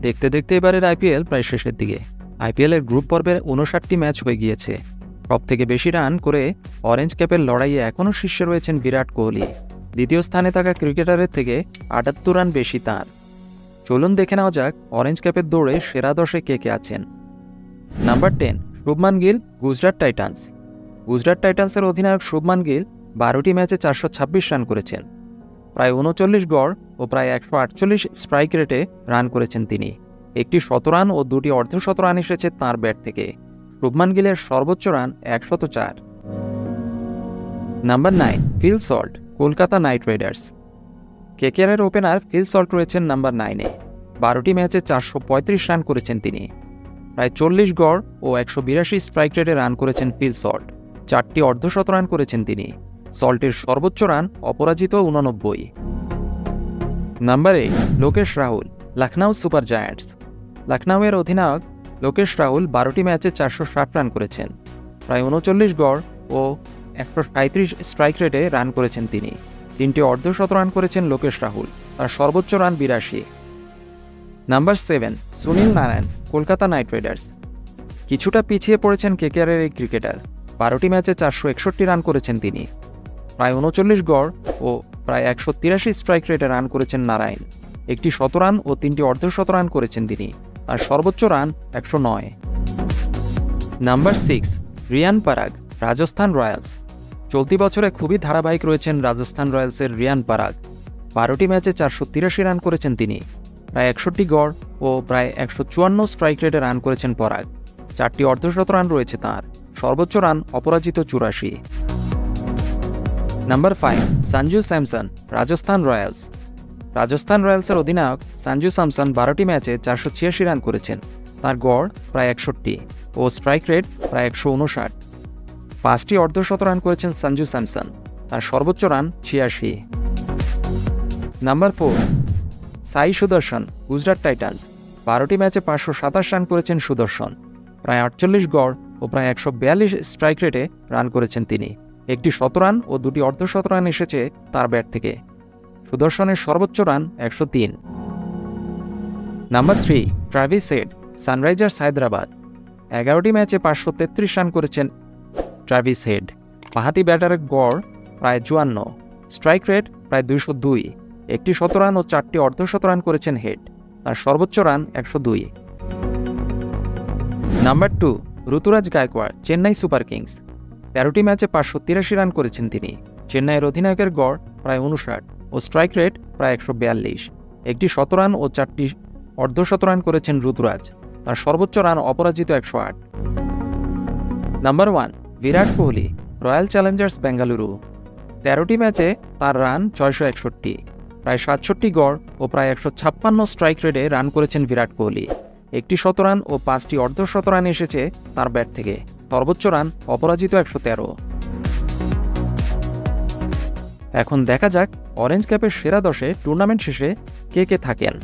দেখতে দেখতে এবারের আইপিএল প্রায় শেষের দিকে। আইপিএলের গ্রুপ পর্বের 59টি ম্যাচ হয়ে গিয়েছে। সবথেকে বেশি রান করে অরেঞ্জ ক্যাপের লড়াইয়ে এখনও শীর্ষে রয়েছেন বিরাট কোহলি। দ্বিতীয় স্থানে থাকা ক্রিকেটারের থেকে 78 রান বেশি তাঁর। চলুন দেখে নেওয়া যাক অরেঞ্জ ক্যাপের দৌড়ে সেরা 10-এ কে কে আছেন। Number 10, Shubman Gill, Gujarat Titans. গুজরাট টাইটান্সের অধিনায়ক শুভমান গিল 12টি ম্যাচে 426 রান করেছেন। প্রায় 39 গড় ও প্রায় 148 স্ট্রাইক রেটে রান করেছেন তিনি। একটি শতরান ও 2টি অর্ধশতরান এসেছে তাঁর ব্যাট থেকে। শুভমান গিলের সর্বোচ্চ run 104। Number 9, Phil Salt, Kolkata Knight Riders. কেকেআরের ওপেনার ফিল সল্ট রয়েছেন নাম্বার 9-এ। 12টি ম্যাচে 435 রান করেছেন তিনি। প্রায় 40 গড় ও 182 স্ট্রাইক রেটে রান করেছেন ফিল সল্ট। 4টি অর্ধশতরান করেছেন তিনি। সল্টের সর্বোচ্চ রান অপরাজিত 89। Number 8, Lokesh Rahul, Lucknow Super Giants. লখনউয়ের অধিনায়ক লোকেশ রাহুল 12টি ম্যাচে 460 রান করেছেন। প্রায় 39 গড় ও 137 স্ট্রাইক রেটে রান করেছেন তিনি। 3টি অর্ধশতরান করেছেন লোকেশ রাহুল। তার সর্বোচ্চ run 82। Number 7, Sunil Narayan, Kolkata Knight Riders. কিছুটা পিছিয়ে পড়েছেন কেকেআরের এই ক্রিকেটার। 12টি ম্যাচে 461 রান করেছেন তিনি। প্রায় 39 গড় ও প্রায় 183 স্ট্রাইক রেটে রান করেছেন নারায়ণ। একটি শতরান ও 3টি অর্ধশতরান করেছেন তিনি। তার সর্বোচ্চ run 109। Number 6, Riyan Parag, Rajasthan Royals. চলতি বছরে খুবই ধারাবাহিক রয়েছেন রাজস্থান রয়্যালসের রিয়ান পারাগ। 12টি ম্যাচে 483 রান করেছেন তিনি। প্রায় 61 গড় ও প্রায় 154 স্ট্রাইক রেটে রান করেছেন পরাগ। 4টি অর্ধশতরান রয়েছে তাঁর। সর্বোচ্চ রান অপরাজিত 84। Number 5, Sanju Samson, Rajasthan Royals. রাজস্থান রয়্যালসের অধিনায়ক সঞ্জু স্যামসন 12টি ম্যাচে 486 রান করেছেন। তার গড় প্রায় 61 ও স্ট্রাইক রেট প্রায় 159। 5টি অর্ধশতরান করেছেন সঞ্জু স্যামসন। তার সর্বোচ্চ রান 86। নাম্বার 4, সাই সুদর্শন, গুজরাট টাইটান্স। 12টি ম্যাচে 527 রান করেছেন সুদর্শন। প্রায় 48 গড় ও প্রায় 142 স্ট্রাইক রেটে রান করেছেন তিনি। একটি শতরান ও 2টি অর্ধশতরান এসেছে তার ব্যাট থেকে। সুদর্শনের সর্বোচ্চ run 103। Number 3, Travis Head, Sunrisers Hyderabad. 11টি ম্যাচে 533 রান করেছেন ট্রাভিস হেড। বাঁহাতি ব্যাটারের গড় প্রায় 54, স্ট্রাইক রেট প্রায় 202। একটি শতরান ও 4টি অর্ধশতরান করেছেন হেড। তার সর্বোচ্চ রান 102। নাম্বার 2, ঋতুরাজ গায়কোয়াড়, চেন্নাই সুপার কিংস। 13টি ম্যাচে 583 রান করেছেন তিনি। চেন্নাইয়ের অধিনায়কের গড় প্রায় 59 ও স্ট্রাইক রেট প্রায় 142। একটি শতরান ও 4টি অর্ধশতরান করেছেন ঋতুরাজ। তার সর্বোচ্চ রান অপরাজিত 108। Number 1, Virat Kohli, royal Challengers Bengaluru. 13টি ম্যাচে তার রান 661। প্রায় 67 গড় ও প্রায় 156 স্ট্রাইক রেটে রান করেছেন বিরাট কোহলি। একটি শতরান ও 5টি অর্ধশতরান এসেছে তার ব্যাট থেকে। সর্বোচ্চ রান অপরাজিত 113। এখন দেখা যাক অরেঞ্জ ক্যাপের সেরা 10-এ টুর্নামেন্ট শেষে কে কে থাকেন।